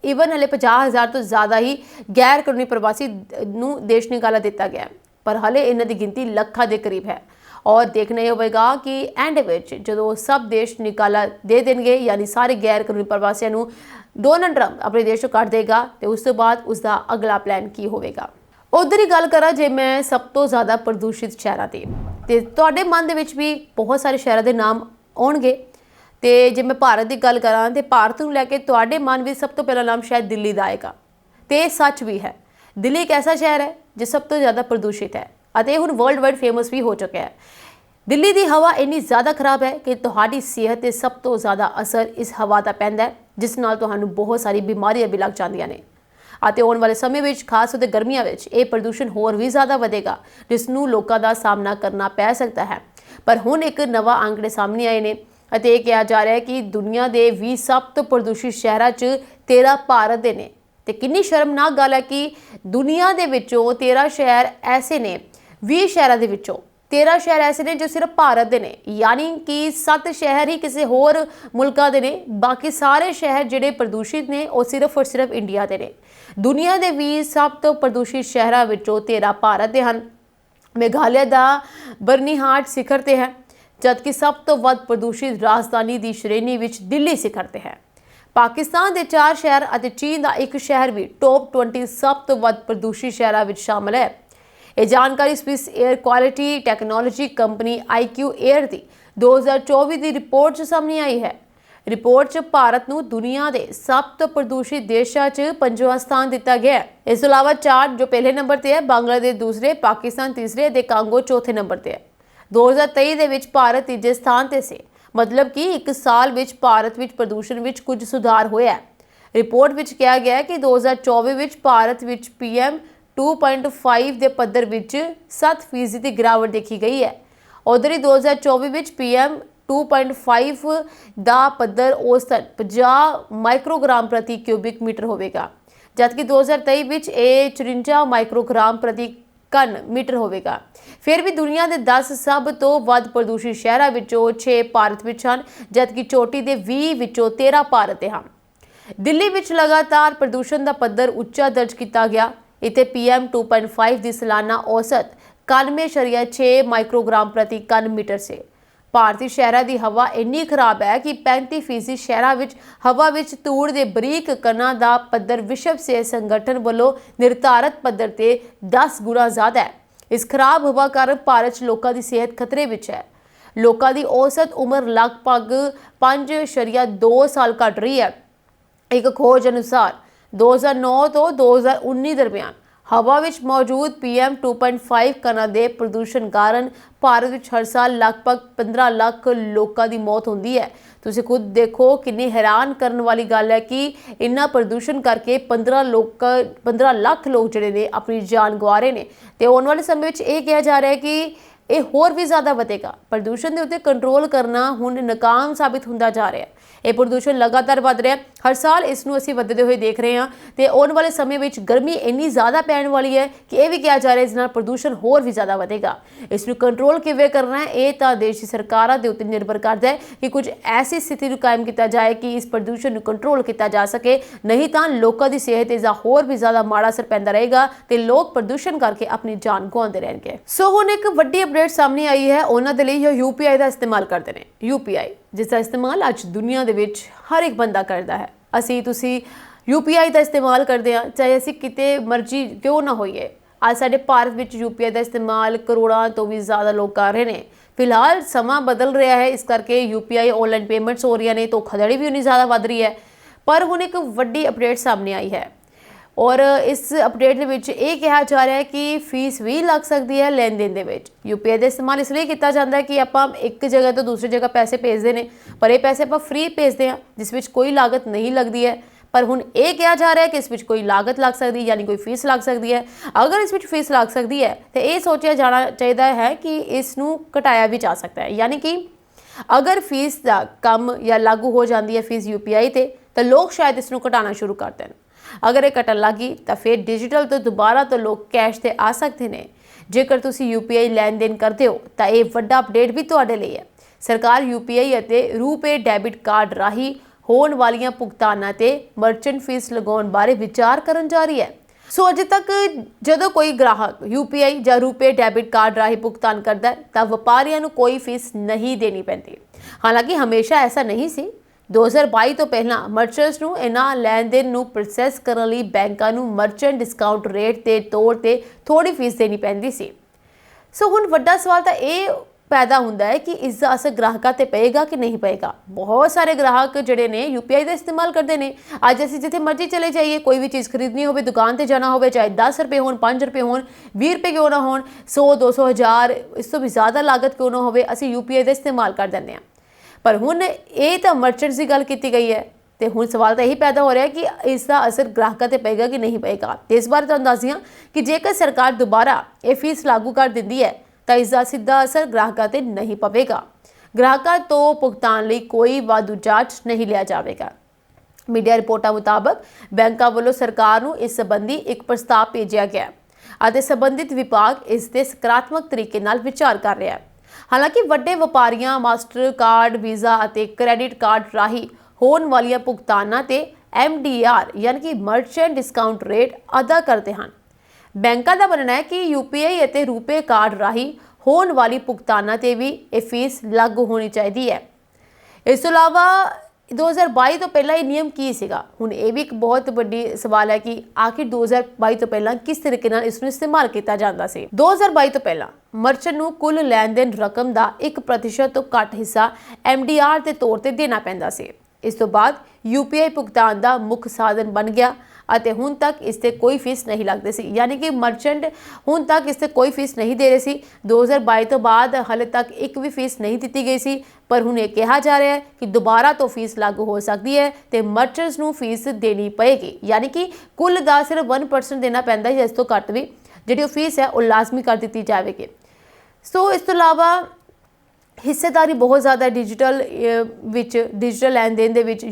ईवन हले 50,000 तो ज़्यादा ही गैर कानूनी प्रवासी नूं देश निकाला दिता गया पर हले इन्हां दी गिनती लखां दे करीब है और देखना यह होगा कि एंड विच जो सब देश निकाला दे देंगे यानी सारे गैर कानूनी प्रवासियों नूं डोनाल्ड ट्रंप अपने देश को कढ देगा तो उस तो बाद उसका अगला प्लान की होगा। उधर ही गल करा जे मैं सब तो ज़्यादा प्रदूषित शहरां दी ते तुहाडे मन दे विच भी बहुत सारे शहरों के नाम आउणगे तो जे मैं भारत की गल करा तो भारत को लैके तुहाडे मन में सब तो पहला नाम शायद दिल्ली का आएगा तो ये सच भी है। दिल्ली एक ऐसा शहर है जो सब तो ज़्यादा प्रदूषित है और हुण वर्ल्ड वाइड फेमस भी हो चुका है। दिल्ली की हवा इन्नी ज़्यादा खराब है कि तुहाडी सेहत ते सब तो ज़्यादा असर इस हवा का पैंदा है जिस नाल तुहानूं बहुत सारी बीमारियां भी लग जांदियां ने आते आने वाले समय में खास करके गर्मियों में ये प्रदूषण होर भी ज़्यादा वधेगा जिसनूं लोगों का सामना करना पै सकता है। पर हुण एक नवा आंकड़े सामने आए ने ਅਤੇ ਇਹ ਕਿਹਾ ਜਾ ਰਿਹਾ है कि दुनिया के 20 सब तो प्रदूषित शहरों च 13 भारत के ने तो कितनी शर्मनाक गल है कि दुनिया के विचों 13 शहर ऐसे ने 20 शहरों के विचों 13 शहर ऐसे ने जो सिर्फ भारत के ने यानी कि 7 शहर ही किसी होर मुल्कों के ने बाकी सारे शहर जिहड़े प्रदूषित ने वो सिर्फ और सिर्फ इंडिया के ने। दुनिया के 20 सब तो प्रदूषित शहरों विचों 13 भारत के हैं। मेघालय का बर्नीहाट शिखर ते है जबकि सब तो वध प्रदूषित राजधानी की श्रेणी विच दिल्ली शिखर ते है। पाकिस्तान के 4 शहर और चीन का एक शहर भी टॉप 20 सब तो वध प्रदूषित शहरों में शामिल है। ये जानकारी Swiss air quality technology company IQ air की 2024 की रिपोर्ट च सामने आई है। रिपोर्ट च भारत नूं दुनिया के सब तो प्रदूषित देशों च 5वां स्थान दिता गया है। इस अलावा चार जो पहले नंबर पर है, बांग्लादेश दूसरे, पाकिस्तान तीसरे ते कांगो चौथे नंबर पर है। 2023 ਦੇ ਵਿੱਚ ਭਾਰਤ ਤੀਜੇ ਸਥਾਨ ਤੇ ਸੀ मतलब कि एक साल ਵਿੱਚ ਭਾਰਤ ਵਿੱਚ ਪ੍ਰਦੂਸ਼ਣ ਵਿੱਚ ਕੁਝ ਸੁਧਾਰ ਹੋਇਆ ਹੈ। ਰਿਪੋਰਟ ਵਿੱਚ ਕਿਹਾ ਗਿਆ ਹੈ ਕਿ 2024 ਵਿੱਚ ਭਾਰਤ ਵਿੱਚ PM 2.5 ਦੇ ਪੱਧਰ ਵਿੱਚ 7% ਦੀ ਗਿਰਾਵਟ ਦੇਖੀ ਗਈ ਹੈ। ਉਧਰ ਹੀ 2024 ਵਿੱਚ PM 2.5 ਦਾ ਪੱਧਰ ਔਸਤਨ 50 ਮਾਈਕਰੋਗ੍ਰਾਮ ਪ੍ਰਤੀ ਕਿਊਬਿਕ ਮੀਟਰ ਹੋਵੇਗਾ ਜਦਕਿ 2023 ਵਿੱਚ ਇਹ 54 ਮਾਈਕਰੋਗ੍ਰਾਮ ਪ੍ਰਤੀ घन मीटर होगा। फिर भी दुनिया के 10 सब तो वध प्रदूषित शहरों विचों 6 भारत विच हन जबकि चोटी के 20 विचों 13 भारत हैं। दिल्ली विच लगातार प्रदूषण का पद्धर उच्चा दर्ज किया गया। इत्थे PM 2.5 की सालाना औसत 91.6 माइक्रोग्राम प्रति घन मीटर से। भारतीय शहरों की हवा इन्नी खराब है कि 35% शहरों में हवा में धूड़ के बरीक कणा का पद्धर विश्व सेहत संगठन वालों निर्धारित पद्धर से 10 गुना ज़्यादा है। इस खराब हवा कारण भारत लोगों की सेहत खतरे में है। लोगों की औसत उम्र लगभग 5.2 साल घट रही है। एक खोज अनुसार 2009 तो 2019 दरमियान ਹਵਾ ਵਿੱਚ ਮੌਜੂਦ PM 2.5 ਕਣਾਂ ਦੇ ਪ੍ਰਦੂਸ਼ਣ ਕਾਰਨ ਭਾਰਤ ਵਿੱਚ ਹਰ ਸਾਲ ਲਗਭਗ 15 ਲੱਖ ਲੋਕਾਂ ਦੀ ਮੌਤ ਹੁੰਦੀ ਹੈ। ਤੁਸੀਂ ਖੁਦ ਦੇਖੋ ਕਿੰਨੀ ਹੈਰਾਨ ਕਰਨ ਵਾਲੀ ਗੱਲ ਹੈ ਕਿ ਇੰਨਾ ਪ੍ਰਦੂਸ਼ਣ ਕਰਕੇ 15 ਲੱਖ ਲੋਕ ਜਿਹੜੇ ਨੇ ਆਪਣੀ ਜਾਨ ਗਵਾ ਰਹੇ ਨੇ ਤੇ ਆਉਣ ਵਾਲੇ ਸਮੇਂ ਵਿੱਚ ਇਹ ਕਿਹਾ ਜਾ ਰਿਹਾ ਹੈ ਕਿ ਇਹ ਹੋਰ ਵੀ ਜ਼ਿਆਦਾ ਵਧੇਗਾ। ਪ੍ਰਦੂਸ਼ਣ ਦੇ ਉੱਤੇ ਕੰਟਰੋਲ ਕਰਨਾ ਹੁਣ ਨਾਕਾਮ ਸਾਬਿਤ ਹੁੰਦਾ ਜਾ ਰਿਹਾ ਹੈ। ਇਹ ਪ੍ਰਦੂਸ਼ਣ ਲਗਾਤਾਰ ਵਧ ਰਿਹਾ, ਹਰ ਸਾਲ ਇਸ ਨੂੰ ਅਸੀਂ ਵਧਦੇ ਹੋਏ ਦੇਖ ਰਹੇ ਹਾਂ ਤੇ ਆਉਣ ਵਾਲੇ ਸਮੇਂ ਵਿੱਚ ਗਰਮੀ ਇੰਨੀ ਜ਼ਿਆਦਾ ਪੈਣ ਵਾਲੀ ਹੈ ਕਿ ਇਹ ਵੀ ਕਿਹਾ ਜਾ ਰਿਹਾ ਇਸ ਨਾਲ ਪ੍ਰਦੂਸ਼ਣ ਹੋਰ ਵੀ ਜ਼ਿਆਦਾ ਵਧੇਗਾ। ਇਸ ਨੂੰ ਕੰਟਰੋਲ ਕਿਵੇਂ ਕਰਨਾ ਹੈ ਇਹ ਤਾਂ ਦੇਸ਼ ਦੀ ਸਰਕਾਰਾਂ ਦੇ ਉੱਤੇ ਨਿਰਭਰ ਕਰਦਾ ਹੈ ਕਿ ਕੁਝ ਐਸੀ ਸਥਿਤੀ ਨੂੰ ਕਾਇਮ ਕੀਤਾ ਜਾਏ ਕਿ ਇਸ ਪ੍ਰਦੂਸ਼ਣ ਨੂੰ ਕੰਟਰੋਲ ਕੀਤਾ ਜਾ ਸਕੇ, ਨਹੀਂ ਤਾਂ ਲੋਕਾਂ ਦੀ ਸਿਹਤ ਤੇ ਹੋਰ ਵੀ ਜ਼ਿਆਦਾ ਮਾੜਾ ਅਸਰ ਪੈਂਦਾ ਰਹੇਗਾ ਤੇ ਲੋਕ ਪ੍ਰਦੂਸ਼ਣ ਕਰਕੇ ਆਪਣੀ ਜਾਨ ਗਵਾਉਂਦੇ ਰਹਿਣਗੇ। ਸੋ ਹੁਣ ਇੱਕ ਵੱਡੀ ਅਪਡੇਟ ਸਾਹਮਣੇ ਆਈ ਹੈ ਉਹਨਾਂ ਦੇ ਲਈ ਜੋ UPI ਦਾ ਇਸਤੇਮਾਲ ਕਰਦੇ ਨੇ। UPI ਜਿਸ ਦਾ ਇਸਤੇਮਾਲ ਅੱਜ ਦੁਨੀਆ ਦੇ ਵਿੱਚ ਹਰ ਇੱਕ ਬੰਦਾ ਕਰਦਾ ਹੈ। ਤੁਸੀਂ UPI ਦਾ ਇਸਤੇਮਾਲ ਕਰਦੇ ਹਾਂ, ਚਾਹੇ ਅਸੀਂ ਕਿਤੇ ਮਰਜ਼ੀ ਕਿਉਂ ਨਾ ਹੋਈਏ। ਅੱਜ ਸਾਡੇ ਭਾਰਤ ਵਿੱਚ UPI ਦਾ ਇਸਤੇਮਾਲ ਕਰੋੜਾਂ ਤੋਂ ਵੀ ਜ਼ਿਆਦਾ ਲੋਕ ਕਰ ਰਹੇ ਨੇ। ਫਿਲਹਾਲ ਸਮਾਂ ਬਦਲ ਰਿਹਾ ਹੈ, ਇਸ ਕਰਕੇ UPI ਆਨਲਾਈਨ ਪੇਮੈਂਟਸ ਹੋ ਰਹੀਆਂ ਨੇ, ਧੋਖਾਧੜੀ ਵੀ ਉਨੀ ਜ਼ਿਆਦਾ ਵੱਧ ਰਹੀ ਹੈ। ਪਰ ਹੁਣ ਇੱਕ ਵੱਡੀ ਅਪਡੇਟ ਸਾਹਮਣੇ ਆਈ ਹੈ ਔਰ ਇਸ ਅਪਡੇਟ ਦੇ ਵਿੱਚ ਇਹ ਕਿਹਾ ਜਾ ਰਿਹਾ ਹੈ ਕਿ ਫੀਸ ਵੀ ਲੱਗ ਸਕਦੀ ਹੈ ਲੈਣ ਦੇਣ ਦੇ ਵਿੱਚ। UPI ਦਾ ਇਸਤੇਮਾਲ ਇਸ ਲਈ ਕੀਤਾ ਜਾਂਦਾ ਹੈ ਕਿ ਆਪਾਂ ਇੱਕ ਜਗ੍ਹਾ ਤੋਂ ਦੂਸਰੀ ਜਗ੍ਹਾ ਪੈਸੇ ਭੇਜਦੇ ਨੇ, ਪਰ ਇਹ ਪੈਸੇ ਆਪਾਂ ਫ੍ਰੀ ਭੇਜਦੇ ਹਾਂ ਜਿਸ ਵਿੱਚ ਕੋਈ ਲਾਗਤ ਨਹੀਂ ਲੱਗਦੀ ਹੈ। ਪਰ ਹੁਣ ਇਹ ਕਿਹਾ ਜਾ ਰਿਹਾ ਹੈ ਕਿ ਇਸ ਵਿੱਚ ਕੋਈ ਲਾਗਤ ਲੱਗ ਸਕਦੀ ਹੈ, ਯਾਨੀ ਕੋਈ ਫੀਸ ਲੱਗ ਸਕਦੀ ਹੈ। ਅਗਰ ਇਸ ਵਿੱਚ ਫੀਸ ਲੱਗ ਸਕਦੀ ਹੈ ਤੇ ਇਹ ਸੋਚਿਆ ਜਾਣਾ ਚਾਹੀਦਾ ਹੈ ਕਿ ਇਸ ਨੂੰ ਘਟਾਇਆ ਵੀ ਜਾ ਸਕਦਾ ਹੈ, ਯਾਨੀ ਕਿ ਅਗਰ ਫੀਸ ਦਾ ਕੰਮ ਜਾਂ ਲਾਗੂ ਹੋ ਜਾਂਦੀ ਹੈ ਫੀਸ UPI ਤੇ ਤਾਂ ਲੋਕ ਸ਼ਾਇਦ ਇਸ ਨੂੰ ਘਟਾਉਣਾ ਸ਼ੁਰੂ ਕਰ ਦੇਣ। ਅਗਰ ਇਹ ਘਟਣ ਲੱਗੀ ਤਾਂ ਫਿਰ ਡਿਜੀਟਲ ਤੋਂ ਦੁਬਾਰਾ ਤੋਂ ਲੋਕ ਕੈਸ਼ ਤੇ ਆ ਸਕਦੇ ਨੇ। ਜੇਕਰ ਤੁਸੀਂ UPI ਲੈਣ ਦੇਣ ਕਰਦੇ ਹੋ ਤਾਂ ਇਹ ਵੱਡਾ ਅਪਡੇਟ ਵੀ ਤੁਹਾਡੇ ਲਈ ਹੈ। ਸਰਕਾਰ UPI ਅਤੇ ਰੂਪੇ ਡੈਬਿਟ ਕਾਰਡ ਰਾਹੀਂ ਹੋਣ ਵਾਲੀਆਂ ਭੁਗਤਾਨਾਂ ਤੇ ਮਰਚੈਂਟ ਫੀਸ ਲਗਾਉਣ ਬਾਰੇ ਵਿਚਾਰ ਕਰਨ ਜਾ ਰਹੀ ਹੈ। ਸੋ ਅਜੇ ਤੱਕ ਜਦੋਂ ਕੋਈ ਗ੍ਰਾਹਕ UPI ਜਾਂ ਰੂਪੇ ਡੈਬਿਟ ਕਾਰਡ ਰਾਹੀਂ ਭੁਗਤਾਨ ਕਰਦਾ ਹੈ ਤਾਂ ਵਪਾਰੀਆਂ ਨੂੰ ਕੋਈ ਫੀਸ ਨਹੀਂ ਦੇਣੀ ਪੈਂਦੀ। ਹਾਲਾਂਕਿ ਹਮੇਸ਼ਾ ਐਸਾ ਨਹੀਂ ਸੀ। 2022 ਤੋਂ ਪਹਿਲਾਂ ਮਰਚੈਂਟਸ ਨੂੰ ਇਹਨਾਂ ਲੈਣ ਦੇਣ ਨੂੰ ਪ੍ਰੋਸੈਸ ਕਰਨ ਲਈ ਬੈਂਕਾਂ ਨੂੰ ਮਰਚੈਂਟ ਡਿਸਕਾਊਂਟ ਰੇਟ ਦੇ ਤੌਰ ਤੇ ਥੋੜੀ ਫੀਸ ਦੇਣੀ ਪੈਂਦੀ ਸੀ। ਸੋ ਹੁਣ ਵੱਡਾ ਸਵਾਲ ਤਾਂ ਇਹ ਪੈਦਾ ਹੁੰਦਾ ਹੈ ਕਿ ਇਸ ਦਾ ਅਸਰ ਗ੍ਰਾਹਕਾਂ ਤੇ ਪਏਗਾ ਕਿ ਨਹੀਂ ਪਏਗਾ। ਬਹੁਤ ਸਾਰੇ ਗ੍ਰਾਹਕ ਜਿਹੜੇ ਨੇ UPI ਦਾ ਇਸਤੇਮਾਲ ਕਰਦੇ ਨੇ। ਅੱਜ ਅਸੀਂ ਜਿੱਥੇ ਮਰਜ਼ੀ ਚਲੇ ਜਾਈਏ, ਕੋਈ ਵੀ ਚੀਜ਼ ਖਰੀਦਣੀ ਹੋਵੇ, ਦੁਕਾਨ ਤੇ ਜਾਣਾ ਹੋਵੇ, ਚਾਹੇ 10 ਰੁਪਏ ਹੋਣ, 5 ਰੁਪਏ ਹੋਣ, 20 ਰੁਪਏ ਕਿਉਂ ਨਾ ਹੋਣ, 100, 200, 1000, ਇਸ ਤੋਂ ਵੀ ਜ਼ਿਆਦਾ ਲਾਗਤ ਕਿਉਂ ਨਾ ਹੋਵੇ, ਅਸੀਂ UPI ਦਾ ਇਸਤੇਮਾਲ ਕਰ ਦਿੰਦੇ ਹਾਂ। ਪਰ ਹੁਣ ਇਹ ਤਾਂ ਮਰਚੈਂਟਸ ਦੀ ਗੱਲ ਕੀਤੀ ਗਈ ਹੈ ਤੇ ਹੁਣ ਸਵਾਲ ਤਾਂ ਇਹੀ ਪੈਦਾ ਹੋ ਰਿਹਾ ਹੈ ਕਿ ਇਸ ਦਾ ਅਸਰ ਗ੍ਰਾਹਕਾਂ ਤੇ ਪਏਗਾ ਕਿ ਨਹੀਂ ਪਏਗਾ। ਤੇ ਇਸ ਬਾਰੇ ਤੁਹਾਨੂੰ ਦੱਸਦੀ ਹਾਂ ਕਿ ਜੇਕਰ ਸਰਕਾਰ ਦੁਬਾਰਾ ਇਹ ਫੀਸ ਲਾਗੂ ਕਰ ਦਿੰਦੀ ਹੈ ਤਾਂ ਇਸ ਦਾ ਸਿੱਧਾ ਅਸਰ ਗ੍ਰਾਹਕਾਂ ਤੇ ਨਹੀਂ ਪਵੇਗਾ। ਗ੍ਰਾਹਕਾਂ ਤੋਂ ਭੁਗਤਾਨ ਲਈ ਕੋਈ ਵਾਧੂ ਚਾਰਜ ਨਹੀਂ ਲਿਆ ਜਾਵੇਗਾ। ਮੀਡੀਆ ਰਿਪੋਰਟਾਂ ਮੁਤਾਬਕ ਬੈਂਕਾਂ ਵੱਲੋਂ ਸਰਕਾਰ ਨੂੰ ਇਸ ਸੰਬੰਧੀ ਇੱਕ ਪ੍ਰਸਤਾਵ ਭੇਜਿਆ ਗਿਆ ਅਤੇ ਸੰਬੰਧਿਤ ਵਿਭਾਗ ਇਸ ਤੇ ਸਕਾਰਾਤਮਕ ਤਰੀਕੇ ਨਾਲ ਵਿਚਾਰ ਕਰ ਰਿਹਾ ਹੈ। ਹਾਲਾਂਕਿ ਵੱਡੇ ਵਪਾਰੀਆਂ ਮਾਸਟਰ ਕਾਰਡ, ਵੀਜ਼ਾ ਅਤੇ ਕ੍ਰੈਡਿਟ ਕਾਰਡ ਰਾਹੀਂ ਹੋਣ ਵਾਲੀਆਂ ਭੁਗਤਾਨਾਂ ਤੇ MDR ਯਾਨੀ ਕਿ ਮਰਚੈਂਟ ਡਿਸਕਾਊਂਟ ਰੇਟ ਅਦਾ ਕਰਦੇ ਹਨ। ਬੈਂਕਾਂ ਦਾ ਮੰਨਣਾ ਹੈ ਕਿ UPI ਅਤੇ ਰੂਪੇ ਕਾਰਡ ਰਾਹੀਂ ਹੋਣ ਵਾਲੀ ਭੁਗਤਾਨਾਂ ਤੇ ਵੀ ਇਹ ਫੀਸ ਲਾਗੂ ਹੋਣੀ ਚਾਹੀਦੀ ਹੈ। ਇਸ ਤੋਂ ਇਲਾਵਾ 2022 ਤੋਂ ਪਹਿਲਾਂ ਇਹ ਨਿਯਮ ਕੀ ਸੀਗਾ? ਹੁਣ ਇਹ ਵੀ ਇੱਕ ਬਹੁਤ ਵੱਡੀ ਸਵਾਲ ਹੈ ਕਿ ਆਖਿਰ 2022 ਤੋਂ ਪਹਿਲਾਂ ਕਿਸ ਤਰੀਕੇ ਨਾਲ ਇਸ ਨੂੰ ਇਸਤੇਮਾਲ ਕੀਤਾ ਜਾਂਦਾ ਸੀ। 2022 ਤੋਂ ਪਹਿਲਾਂ ਮਰਚੈਂਟ ਨੂੰ ਕੁੱਲ ਲੈਣ ਦੇਣ ਰਕਮ ਦਾ 1% ਤੋਂ ਘੱਟ ਹਿੱਸਾ MDR ਦੇ ਤੌਰ ਤੇ ਦੇਣਾ ਪੈਂਦਾ ਸੀ। ਇਸ ਤੋਂ ਬਾਅਦ UPI ਭੁਗਤਾਨ ਦਾ ਮੁੱਖ ਸਾਧਨ ਬਣ ਗਿਆ ਅਤੇ ਹੁਣ ਤੱਕ ਇਸ ਤੇ ਕੋਈ ਫੀਸ ਨਹੀਂ ਲੱਗਦੀ ਸੀ, ਯਾਨੀ ਕਿ ਮਰਚੈਂਟ ਹੁਣ ਤੱਕ ਇਸ ਤੇ ਕੋਈ ਫੀਸ ਨਹੀਂ ਦੇ ਰਹੇ ਸੀ। 2022 ਤੋਂ ਬਾਅਦ ਹਾਲੇ ਤੱਕ ਇੱਕ ਵੀ ਫੀਸ ਨਹੀਂ ਦਿੱਤੀ ਗਈ ਸੀ, ਪਰ ਹੁਣ ਇਹ ਕਿਹਾ ਜਾ ਰਿਹਾ ਹੈ ਕਿ ਦੁਬਾਰਾ ਤੋਂ ਫੀਸ ਲਾਗੂ ਹੋ ਸਕਦੀ ਹੈ ਤੇ ਮਰਚੈਂਟਸ ਨੂੰ ਫੀਸ ਦੇਣੀ ਪਏਗੀ, ਯਾਨੀ ਕਿ ਕੁੱਲ ਦਾ ਸਿਰਫ 1% ਦੇਣਾ ਪੈਂਦਾ ਹੈ। ਇਸ ਤੋਂ ਘੱਟ ਵੀ ਜਿਹੜੀ ਫੀਸ ਹੈ ਉਹ ਲਾਜ਼ਮੀ ਕਰ ਦਿੱਤੀ ਜਾਵੇਗੀ। ਸੋ ਇਸ ਤੋਂ ਇਲਾਵਾ ਹਿੱਸੇਦਾਰੀ ਬਹੁਤ ਜ਼ਿਆਦਾ ਡਿਜੀਟਲ ਲੈਣ ਦੇਣ ਦੇ ਵਿੱਚ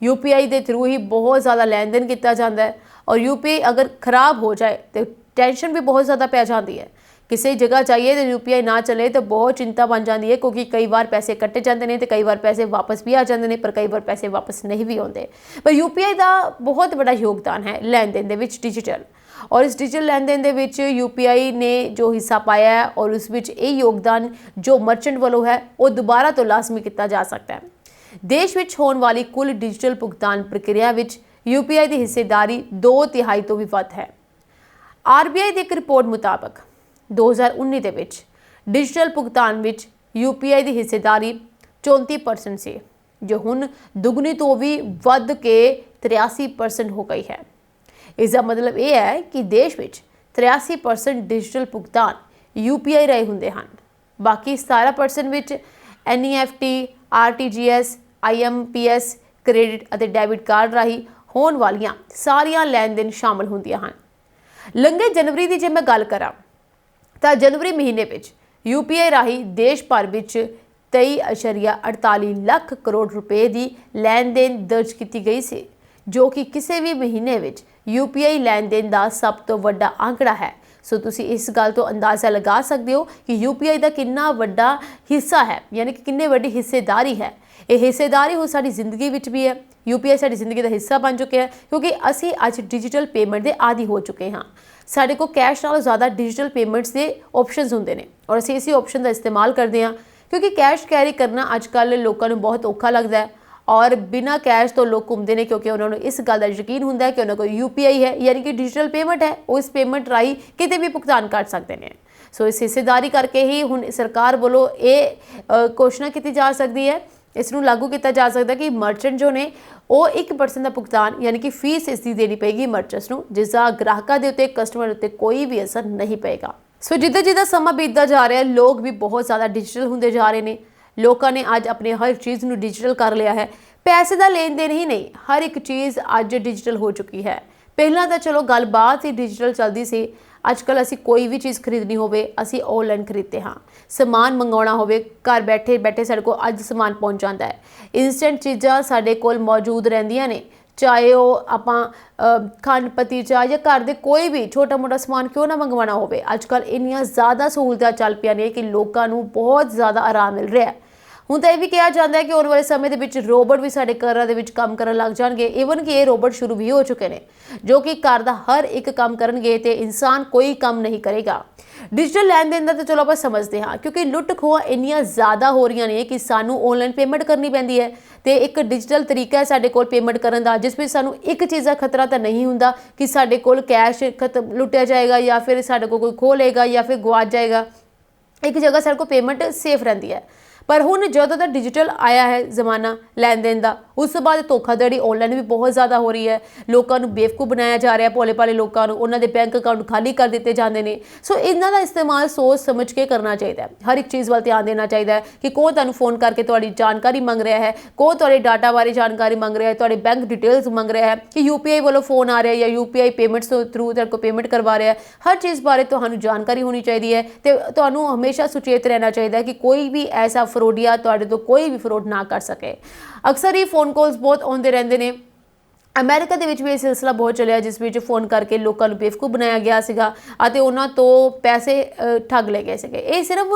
UPI ਦੇ ਥਰੂ ਹੀ ਬਹੁਤ ਜ਼ਿਆਦਾ ਲੈਣ ਦੇਣ ਕੀਤਾ ਜਾਂਦਾ ਹੈ ਔਰ UPI ਅਗਰ ਖਰਾਬ ਹੋ ਜਾਏ ਤੇ ਟੈਨਸ਼ਨ ਵੀ ਬਹੁਤ ਜ਼ਿਆਦਾ ਪੈ ਜਾਂਦੀ ਹੈ। ਕਿਸੇ ਜਗ੍ਹਾ ਜਾਈਏ ਤੇ UPI ਨਾ ਚਲੇ ਤਾਂ ਬਹੁਤ ਚਿੰਤਾ ਬਣ ਜਾਂਦੀ ਹੈ, ਕਿਉਂਕਿ ਕਈ ਵਾਰ ਪੈਸੇ ਕੱਟੇ ਜਾਂਦੇ ਨੇ ਤੇ ਕਈ ਵਾਰ ਪੈਸੇ ਵਾਪਸ ਵੀ ਆ ਜਾਂਦੇ ਨੇ, ਪਰ ਕਈ ਵਾਰ ਪੈਸੇ ਵਾਪਸ ਨਹੀਂ ਵੀ ਆਉਂਦੇ। ਪਰ UPI ਦਾ ਬਹੁਤ ਵੱਡਾ ਯੋਗਦਾਨ ਹੈ ਲੈਣ ਦੇਣ ਦੇ ਵਿੱਚ ਡਿਜੀਟਲ, ਔਰ ਇਸ ਡਿਜੀਟਲ ਲੈਣ ਦੇਣ ਦੇ ਵਿੱਚ UPI ਨੇ ਜੋ ਹਿੱਸਾ ਪਾਇਆ ਹੈ ਔਰ ਉਸ ਵਿੱਚ ਇਹ ਯੋਗਦਾਨ ਜੋ ਮਰਚੈਂਟ ਵੱਲੋਂ ਹੈ ਉਹ ਦੁਬਾਰਾ ਤੋਂ ਲਾਜ਼ਮੀ ਕੀਤਾ ਜਾ ਸਕਦਾ ਹੈ। ਦੇਸ਼ ਵਿੱਚ ਹੋਣ ਵਾਲੀ ਕੁੱਲ ਡਿਜੀਟਲ ਭੁਗਤਾਨ ਪ੍ਰਕਿਰਿਆ ਵਿੱਚ UPI ਦੀ ਹਿੱਸੇਦਾਰੀ 2/3 ਤੋਂ ਵੀ ਵੱਧ ਹੈ। RBI ਦੀ ਇੱਕ ਰਿਪੋਰਟ ਮੁਤਾਬਕ 2019 ਦੇ ਵਿੱਚ ਡਿਜੀਟਲ ਭੁਗਤਾਨ ਵਿੱਚ UPI ਦੀ ਹਿੱਸੇਦਾਰੀ 34% ਸੀ, ਜੋ ਹੁਣ ਦੁੱਗਣੀ ਤੋਂ ਵੀ ਵੱਧ ਕੇ 83% ਹੋ ਗਈ ਹੈ। इसका मतलब ये है कि देश में 83% डिजिटल भुगतान UPI राਹੀਂ ਹੁੰਦੇ ਹਨ। बाकी 17% ਵਿੱਚ NEFT, RTGS, IMPS, ਕ੍ਰੈਡਿਟ ਅਤੇ ਡੈਬਿਟ ਕਾਰਡ ਰਾਹੀਂ ਹੋਣ ਵਾਲੀਆਂ ਸਾਰੀਆਂ ਲੈਣ ਦੇਣ ਸ਼ਾਮਲ ਹੁੰਦੀਆਂ ਹਨ। ਲੰਘੇ ਜਨਵਰੀ ਦੀ ਜੇ ਮੈਂ ਗੱਲ ਕਰਾਂ ਤਾਂ ਜਨਵਰੀ ਮਹੀਨੇ ਵਿੱਚ UPI ਰਾਹੀਂ ਦੇਸ਼ ਭਰ ਵਿੱਚ 23.48 ਲੱਖ ਕਰੋੜ ਰੁਪਏ ਦੀ ਲੈਣ ਦੇਣ ਦਰਜ ਕੀਤੀ ਗਈ ਸੀ, ਜੋ ਕਿ ਕਿਸੇ ਵੀ ਮਹੀਨੇ ਵਿੱਚ UPI ਲੈਣ ਦੇਣ ਦਾ ਸਭ ਤੋਂ ਵੱਡਾ ਅੰਕੜਾ ਹੈ। ਸੋ ਤੁਸੀਂ ਇਸ ਗੱਲ ਤੋਂ ਅੰਦਾਜ਼ਾ ਲਗਾ ਸਕਦੇ ਹੋ ਕਿ UPI ਦਾ ਕਿੰਨਾ ਵੱਡਾ ਹਿੱਸਾ ਹੈ, ਯਾਨੀ ਕਿ ਕਿੰਨੀ ਵੱਡੀ ਹਿੱਸੇਦਾਰੀ ਹੈ। ਇਹ ਹਿੱਸੇਦਾਰੀ ਹੁਣ ਸਾਡੀ ਜ਼ਿੰਦਗੀ ਵਿੱਚ ਵੀ ਹੈ। UPI ਸਾਡੀ ਜ਼ਿੰਦਗੀ ਦਾ ਹਿੱਸਾ ਬਣ ਚੁੱਕਿਆ ਹੈ, ਕਿਉਂਕਿ ਅਸੀਂ ਅੱਜ ਡਿਜੀਟਲ ਪੇਮੈਂਟ ਦੇ ਆਦੀ ਹੋ ਚੁੱਕੇ ਹਾਂ। ਸਾਡੇ ਕੋਲ ਕੈਸ਼ ਨਾਲੋਂ ਜ਼ਿਆਦਾ ਡਿਜੀਟਲ ਪੇਮੈਂਟਸ ਦੇ ਆਪਸ਼ਨਸ ਹੁੰਦੇ ਨੇ ਔਰ ਅਸੀਂ ਇਸੇ ਆਪਸ਼ਨ ਦਾ ਇਸਤੇਮਾਲ ਕਰਦੇ ਹਾਂ, ਕਿਉਂਕਿ ਕੈਸ਼ ਕੈਰੀ ਕਰਨਾ ਅੱਜ ਕੱਲ੍ਹ ਲੋਕਾਂ ਨੂੰ ਬਹੁਤ ਔਖਾ ਲੱਗਦਾ ਹੈ और बिना कैश तो लोग घूमते हैं, क्योंकि उन्होंने इस गल का यकीन होंगे कि उन्होंने कोई UPI है यानी कि डिजिटल पेमेंट है, वो इस पेमेंट राही किते भी भुगतान कर सकते हैं। सो इस हिस्सेदारी करके ही हुण सरकार वालों ये घोषणा की जा सकती है, इसनूं लागू किया जा सकता कि मर्चेंट जो ने वो 1% का भुगतान यानी कि फीस इसकी देनी पेगी मर्चेंट्स नूं, जिसका ग्राहकों के उत्ते कस्टमर उत्ते कोई भी असर नहीं पेगा। सो जिद्दां जिद्दां समा बीतदा जा रहा है, लोग भी बहुत ज़्यादा डिजिटल होंदे जा रहे हैं। लोगों ने अज अपने हर चीज़ ਨੂੰ डिजिटल कर लिया है। पैसे का लेन देन ही नहीं, हर एक चीज़ अज डिजिटल हो चुकी है। पहला तो चलो गलबात ही डिजिटल चलती सी, अजकल असी कोई भी चीज़ खरीदनी होवे असी ऑनलाइन खरीदते हाँ। समान मंगाना होवे घर बैठे बैठे साडे कोल अज समान पहुँच जाता है। इंस्टेंट चीज़ां साडे कोल मौजूद रहिंदियां ने, चाहे वो आपां खंड पत्ती चाह या घर दे कोई भी छोटा मोटा समान क्यों ना मंगवाना होवे, अजकल इन्नियां ज़्यादा सहूलतां चल पईयां ने कि लोकां नूं बहुत ज़्यादा आराम मिल रहा है। ਹੁਣ ਤਾਂ ਇਹ ਵੀ ਕਿਹਾ ਜਾਂਦਾ ਹੈ ਕਿ ਆਉਣ ਵਾਲੇ ਸਮੇਂ ਦੇ ਵਿੱਚ ਰੋਬੋਟ ਵੀ ਸਾਡੇ ਘਰਾਂ ਦੇ ਵਿੱਚ ਕੰਮ ਕਰਨ ਲੱਗ ਜਾਣਗੇ। ਈਵਨ ਕਿ ਇਹ ਰੋਬੋਟ ਸ਼ੁਰੂ ਵੀ ਹੋ ਚੁੱਕੇ ਨੇ, ਜੋ ਕਿ ਘਰ ਦਾ ਹਰ ਇੱਕ ਕੰਮ ਕਰਨਗੇ ਤੇ ਇਨਸਾਨ ਕੋਈ ਕੰਮ ਨਹੀਂ ਕਰੇਗਾ। डिजिटल लैन देन का तो चलो आप समझते हाँ, क्योंकि लुट खोह इन्नियां ज़्यादा हो रही ने कि सानू ऑनलाइन पेमेंट करनी पैंदी है। तो एक डिजिटल तरीका है साडे कोल पेमेंट करन दा, जिस विच सानू एक चीज़ का खतरा तो नहीं हुंदा कि साडे कोल कैश खत्म लुटिया जाएगा या फिर साडे कोल कोई खो लेगा या फिर गवाच जाएगा। एक जगह साडे कोल पेमेंट सेफ रहिंदी है। पर हुण जदों दा डिजिटल आया है जमाना लैन देन का, उस तो बाद धोखाधड़ी ऑनलाइन भी बहुत ज़्यादा हो रही है। लोगों को बेवकूफ़ बनाया जा रहा है, भोले भाले लोगों को उन्होंने बैंक अकाउंट खाली कर दिए जाते हैं। सो इन्हां दा इस्तेमाल सोच समझ के करना चाहिए। हर एक चीज़ वाल ध्यान देना चाहिए कि कौन तुहानूं फोन करके तुहाडी जानकारी मंग रहा है, कौन तुहाडे डाटा बारे जानकारी मंग रहा है, तुहाडे बैंक डिटेल्स मंग रहा है, कि UPI वालों फोन आ रहा है या UPI पेमेंट्स थ्रू तुहाडे कोल पेमेंट करवा रहा है। हर चीज़ बारे तुहानूं जानकारी होनी चाहिए है। तो तुहानूं हमेशा सुचेत रहना चाहिए कि कोई भी ऐसा फ्रॉडिया तुहाडे तो कोई भी फ्रॉड ना कर सके। अक्सर ही फोन कॉल्स बहुत आउंदे रहिंदे ने। अमेरिका दे विच भी ये सिलसिला बहुत चलिया, जिस विच फोन करके लोगों को बेवकूफ़ बनाया गया सीगा अते उन्हां तो पैसे ठग ले गए सीगे। ये सिर्फ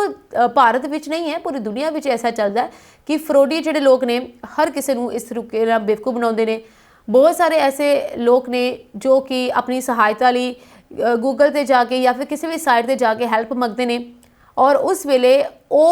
भारत विच नहीं है, पूरी दुनिया विच ऐसा चलता है कि फ्रॉडी जिहड़े लोग ने हर किसी नूं इस तरीके नाल बेवकूफ़ बनाउंदे ने। बहुत सारे ऐसे लोग ने जो कि अपनी सहायता लई गूगल ते जाके या फिर किसी भी साइट ते जाके हैल्प मंगते हैं और उस वेले वो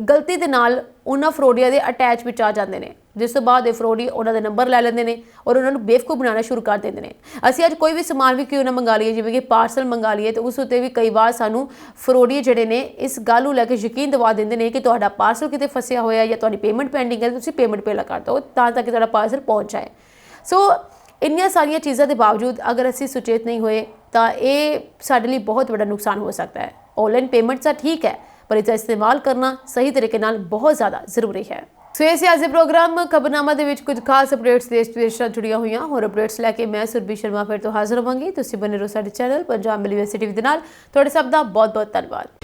गलती दे नाल उन्हां फ्रॉडिया दे अटैच विच आ जाते हैं, जिस तो बाद फ्रॉडी उन्हां दे नंबर लै लैंदे ने और उन्हां नूं बेवकूफ़ बनाना शुरू कर देंदे ने। असीं अज कोई भी समान भी क्यों ना मंगा लीए, जिवें कि पार्सल मंगा लीए, तो उस उत्ते भी कई बार सानूं फ्रॉडी जिहड़े ने इस गल नूं लैके यकीन दिवा दिंदे ने कि तुहाडा पार्सल किते फसिया होया या तुहाडी पेमेंट पेंडिंग है, तुसीं पेमेंट पहला कर दो तां तक तुहाडा पार्सल पहुंच जाए। सो इन्नियां सारियां चीज़ां के बावजूद अगर असीं सुचेत नहीं होए तो ये साडे लई बहुत बड़ा नुकसान हो सकता है। ऑनलाइन पेमेंट्स तो ठीक है, पर इसका इस्तेमाल करना सही तरीके नाल बहुत ज़्यादा जरूरी है। सो इस आज प्रोग्राम खबरनामा दे विच कुछ खास अपडेट्स देश विदेश नाल जुड़ियां हुई होर अपडेट्स लैके मैं सुरभि शर्मा फिर तो हाजिर होवांगी। तुसीं बने रहो साडे चैनल पंजाब यूनिवर्सिटी दे नाल। तुहाडे सब दा बहुत बहुत धन्नवाद।